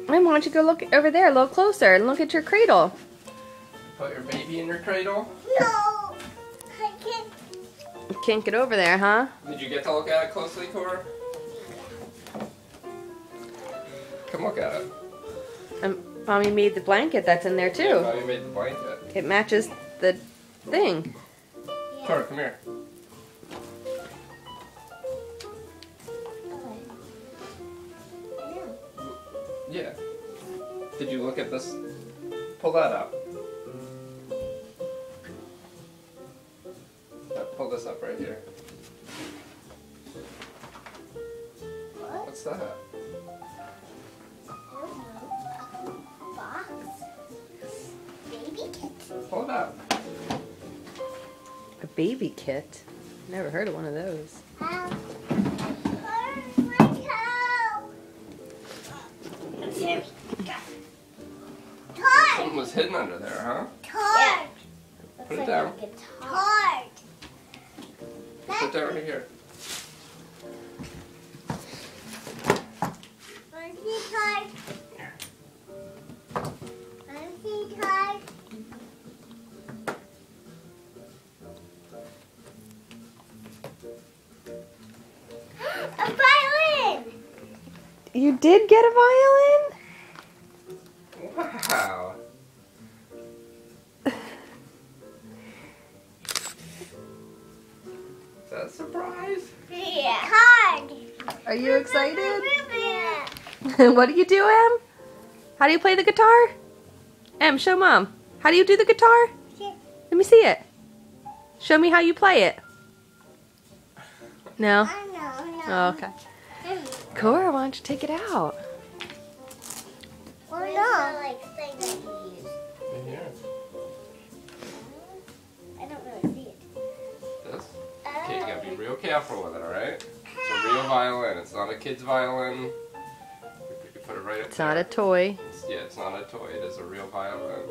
Why don't you go look over there a little closer and look at your cradle? Put your baby in your cradle? No, I can't. You can't get over there, huh? Did you get to look at it closely, Cora? Come look at it. Mommy made the blanket that's in there too. Yeah, Mommy made the blanket. It matches the thing. Cora, come here. Yeah. Did you look at this? Pull that up. Pull this up right here. What's that? I don't know. Box. Baby kit. Pull it up. A baby kit? Never heard of one of those. Where's my toe? Here we go. Something was hidden under there, huh? Tart. Put it down. Tart. Put it down right here. Auntie Tart. Auntie Tart. A violin. You did get a violin? Wow. Is that a surprise? Yeah. Card. Are you excited? Yeah. What do you do, Em? How do you play the guitar? Em, show Mom. How do you do the guitar? Let me see it. Show me how you play it. No? I know. Oh, okay. Cora, why don't you take it out? Or not. Like thing that you use. In here. I don't really see it. This? Okay, you gotta be real careful with it, alright? It's a real violin. It's not a kid's violin. You put it right up It's there. not a toy. Yeah, it's not a toy. It is a real violin.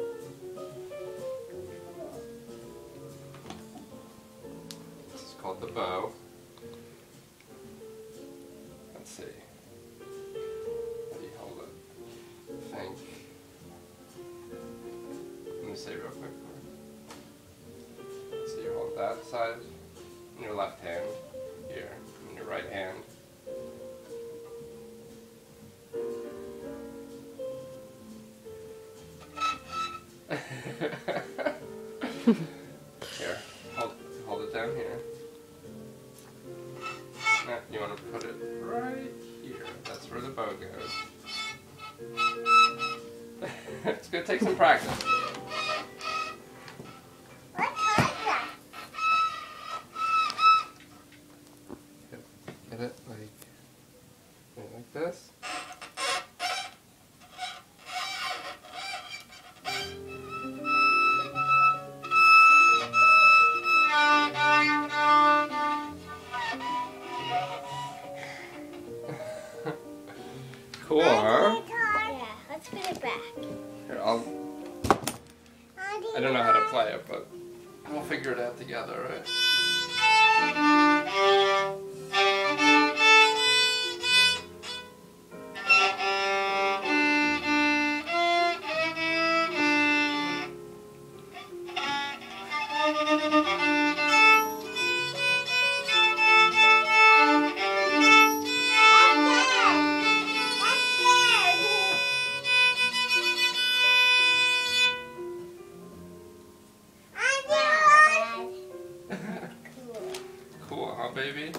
This is called the bow. Let's see. How do you hold it? I think. Let me see real quick. So you hold that side in your left hand here, in your right hand. Here, hold it down here. Now, you want to put it right here. That's where the bow goes. It's gonna take some practice. What is that? Get it like this. Cool, huh? Yeah, let's put it back. Here, I don't know how to play it, but we'll figure it out together, right? Cool, huh, baby?